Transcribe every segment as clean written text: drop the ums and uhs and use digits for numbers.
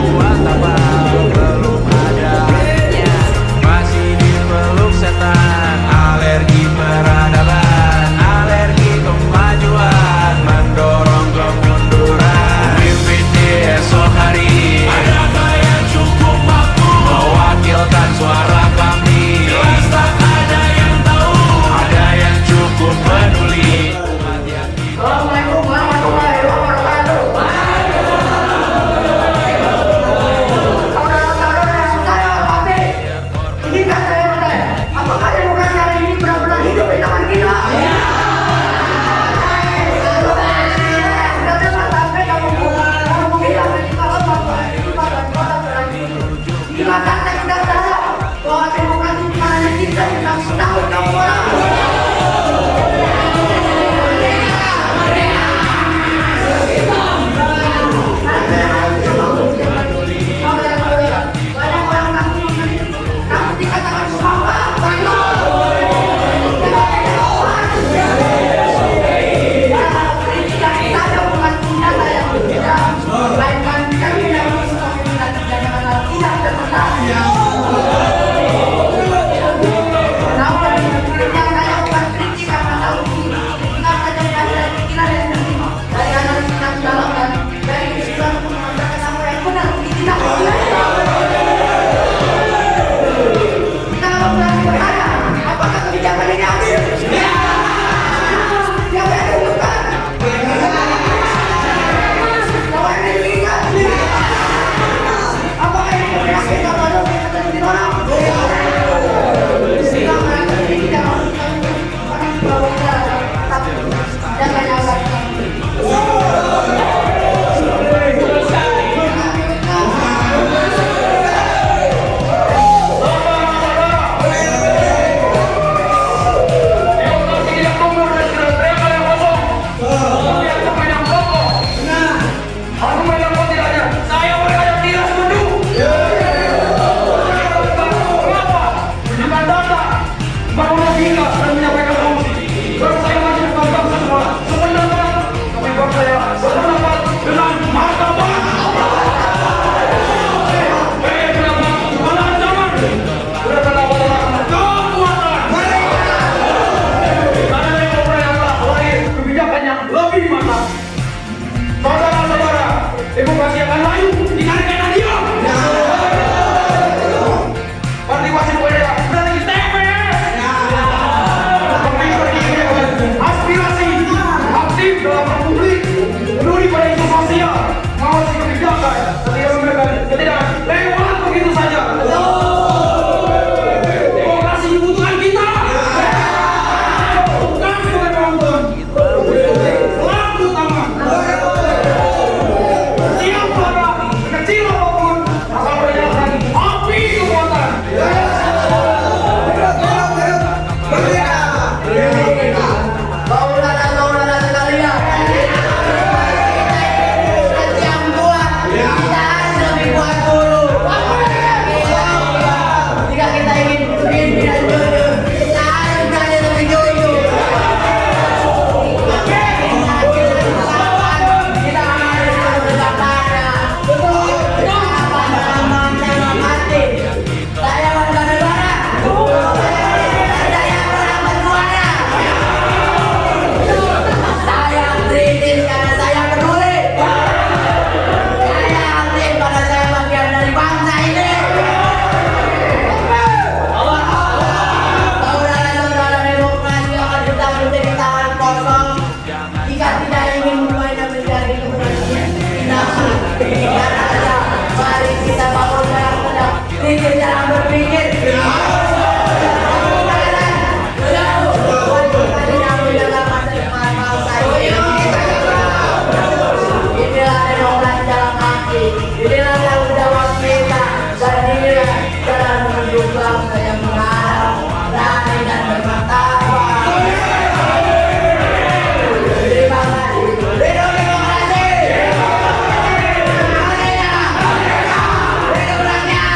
kemajuan tapal belum adanya, masih dipeluk setan. Alergi peradaban, alergi kemajuan, mendorong kemunduran. Pimpin di esok hari, adakah yang cukup mampu mewakilkan suara kami? Jelas tak ada yang tahu, ada yang cukup peduli. Assalamualaikum warahmatullahi wabarakatuh. Saudara-saudara yang saya hormati, izinkan saya bertanya, apakah demokrasi hari ini benar-benar hidup di tangan kita? Sudah dengar sampai kamu bilang ketika lemah dan kota berlanjut. Bila kata kita sadar bahwa demokrasi di tangan kita sedang setahun kamu orang. Demokrasi akan layu dikarikan dia. Partai wasit boleh berarti TPS. Aspirasi aktif dalam publik, peduli pada isu sosial, mengawasi kebijakan, tidak memberikan ketidakadilan lewat begitu saja. Demokrasi dibutuhkan kita. Bukan sebagai penonton, pelaku utama. Kecil apapun, asal berjalan api kekuatan. Saudara-saudara sekalian, setiap buat kita harus lebih kuat dulu. Jika kita ingin pimpinan jujur, kita harus berani lebih jujur. Kita harus bersabar. Saya warga negara. Saya orang bersuara. Saya kritis karena saya peduli. Saya aktif karena saya bagian dari bangsa ini. Saudara-saudara, demokrasi akan tetap menjadi tangan kosong jika tidak ingin memulainya menjadi keberhasilan. Karena mari kita bangun dalam sedang pikir cara berpikir. Inilah demokrasi dalam hati. Inilah tanggung jawab kita. Dan inilah jalan menuju bangsa yang benar, berani dan bermartabat. Terima kasih. Hidup demokrasi. Hidup rakyat.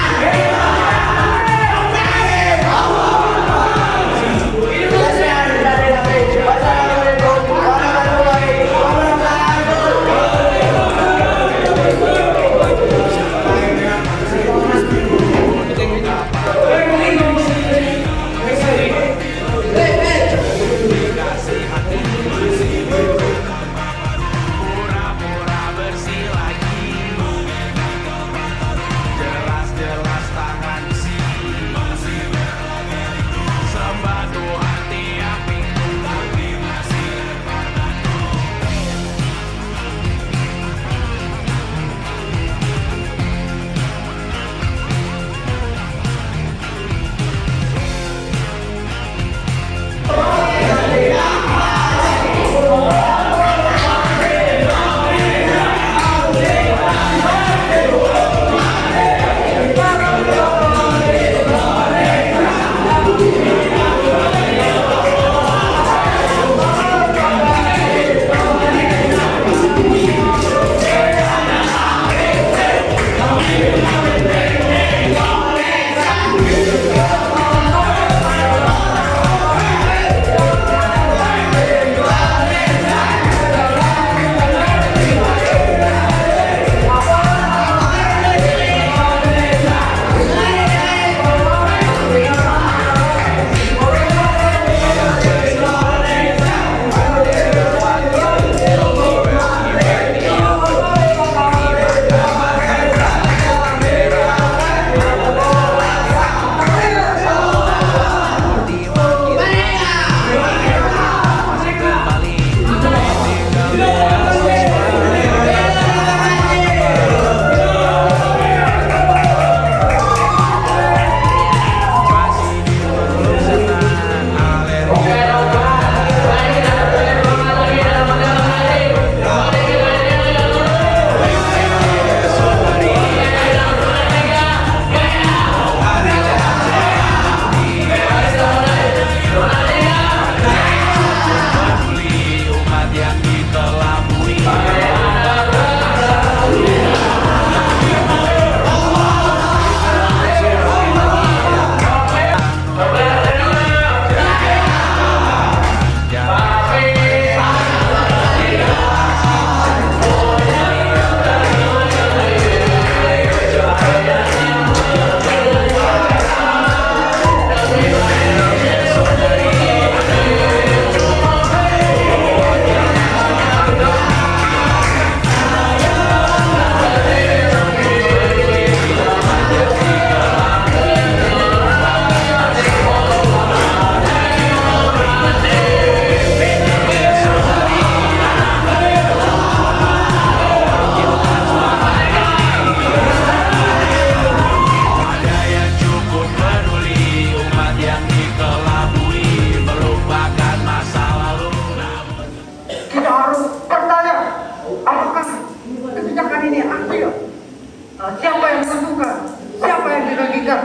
Siapa yang menentukan? Siapa yang dirugikan?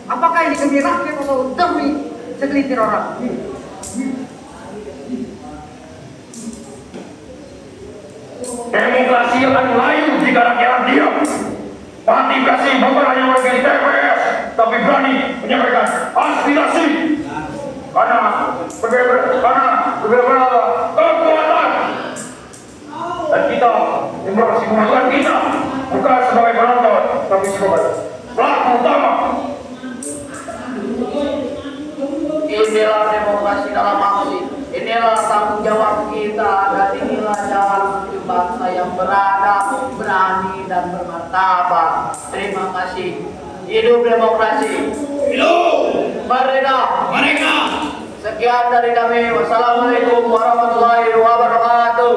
Apakah ini demi rakyat atau demi segelintir orang? Demokrasi akan layu jika rakyat diam. Partisipasi bukan hanya warga di TPS, tapi berani menyampaikan aspirasi. Karena berbeda kekuatan. Dan kita, demokrasi menentukan kita, bukan sebagai penonton, tapi sebagai pelaku utama. Inilah demokrasi dalam aksi. Inilah tanggung jawab kita dan inilah jalan menuju bangsa yang beradab, berani dan bermartabat. Terima kasih. Hidup demokrasi. Hidup Merdeka. mereka. Sekian dari kami. Wassalamualaikum warahmatullahi wabarakatuh.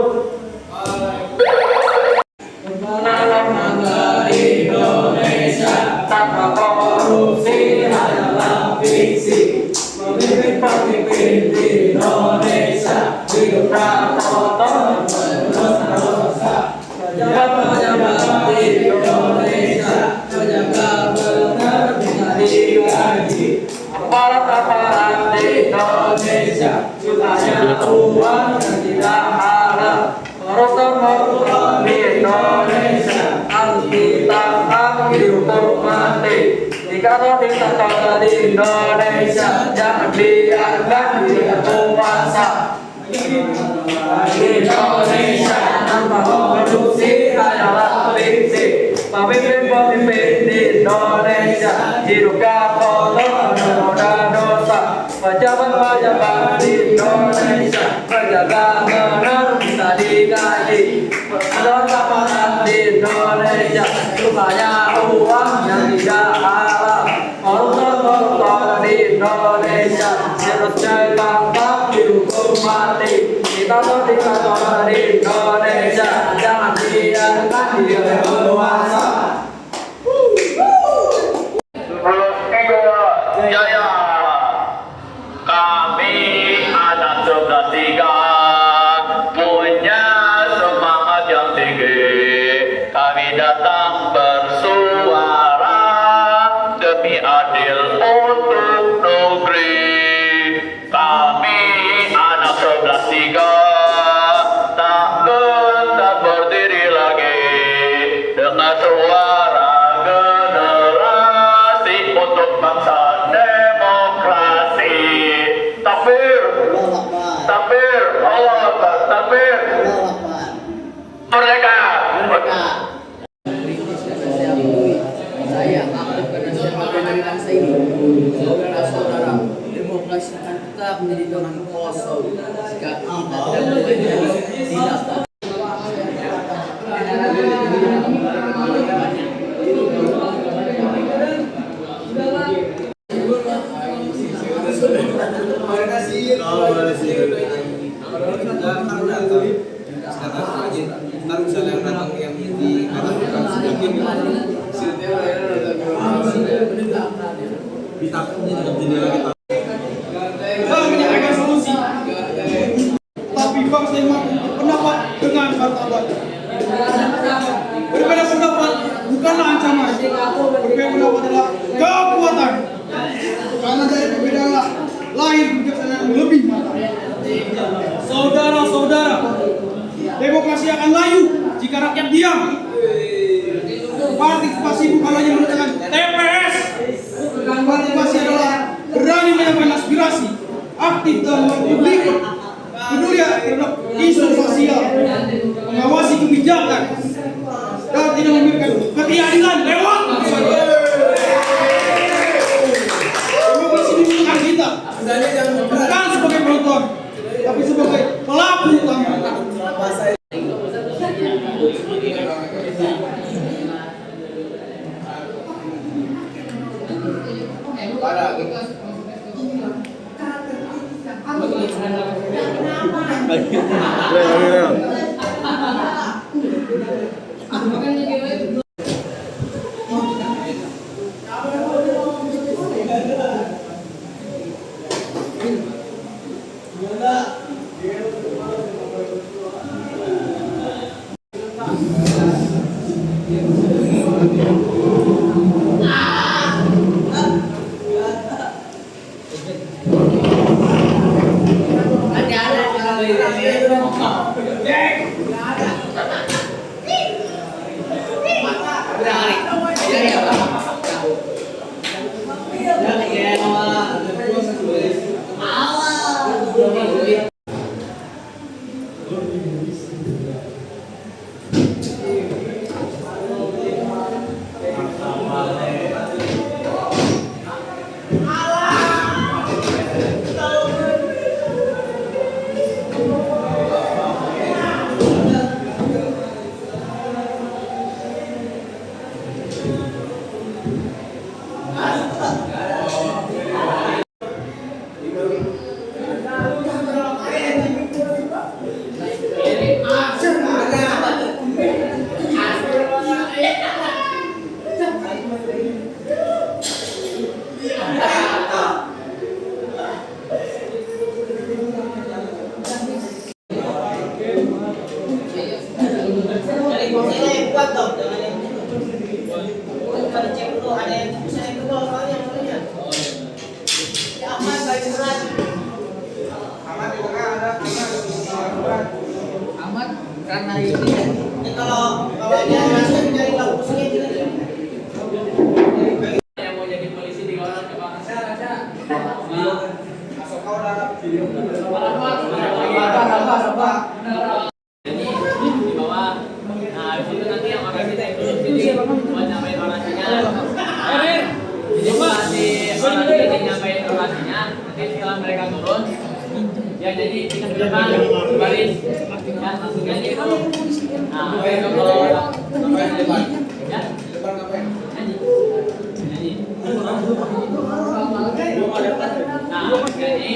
Indonesia tanpa korupsi adalah visi. Pemimpin Indonesia hidup Prabowo terus-terusan. Pejabat Indonesia menjaga benar tidak digaji. Aparat Indonesia jumlahnya uang dan tidak halal. Koruptor Indonesia harus ditangkap dihukum mati. Jika dikatakan di Indonesia jangan biarkan dia berkuasa. Indonesia tanpa korupsi adalah fiksi. Pemimpin Indonesia hidupnya kotor dan dosa. Pejabat Indonesia menjaga benar bisa digaji. Aparat Indonesia supaya uang yang tidak halal. Koruptor Indonesia harus ditangkap dihukum mati. Diktator Indonesia jangan biarkan dia berkuasa. Jaya. Kami anak 11 punya semangat yang tinggi. Kami datang bersuara demi adil untuk negeri. Kami anak 11 tak gentar berdiri lagi dengan suara generasi untuk bangsa demokrasi. Takbir, takbir, Allah Akbar, takbir. Merdeka. Saya aktif karena siapa dari bangsa ini. Saudara-saudara, demokrasi akan tetap menjadi tangan kosong jika kita tidak menjadi tindakan. Ntar misalnya yang datang yang dikatakan sedikit Menyampaikan solusi, tapi bangsa yang mampu pendapat dengan martabat. Berbeda pendapat bukanlah ancaman, berbeda pendapat adalah kekuatan. Karena dari perbedaan lahir kebijaksanaan yang lebih matang. Saudara-saudara, demokrasi akan layu jika rakyat diam. Partisipasi bukan hanya menggunakan TPS. Partisipasi adalah berani menyampaikan aspirasi, aktif dalam publik, peduli terhadap isu sosial, mengawasi kebijakan, dan tidak memberikan ketidakadilan lewat demokrasi dibutuhkan kita bukan sebagai penonton, tapi sebagai pelaku utama. Terima kasih. Aman di tengah ada aman. Amat karena ini Kalau dia masuk jadi lagu Yang mau jadi polisi di kawasan kebakaran saya. Masuk kau dalam video. Jadi di bawah. Nah, di situ nanti yang makasih saya dulu sini buat nyampein orasinya. Jadi buat di orasi ini nyampein orasinya. Nanti setelah mereka turun, ya jadi kita ke depan baris. Ya langsung nyanyi itu. Nah, kalau Ngapain di depan? ya Di depan ngapain? nyanyi. Nyanyi. Nah, nyanyi.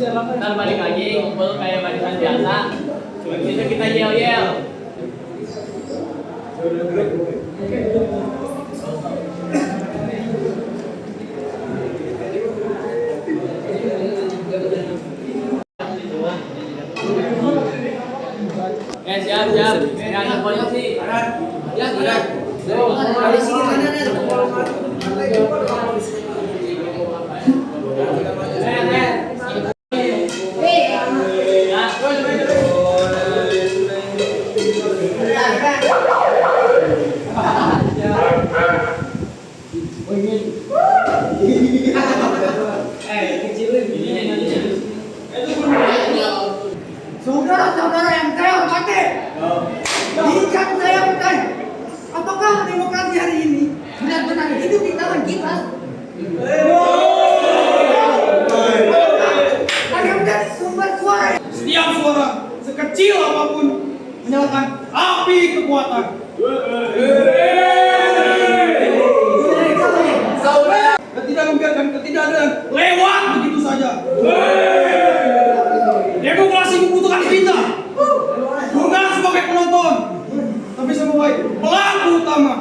Ntar balik lagi ngumpul kayak barisan biasa. Habis itu kita yel-yel. Siap. Yang ada polisi. Ya, siap. polisi di mana nih? Saudara-saudara yang saya hormati, jika saya bertanya, apakah demokrasi hari ini benar-benar hidup di tangan kita? Ada menjadi sumber suara. Setiap suara sekecil apapun menyalakan api kekuatan. Dan tidak membiarkan ketidakadilan lewat begitu saja. Demokrasi membutuhkan kita, bukan sebagai penonton, tapi sebagai pelaku utama.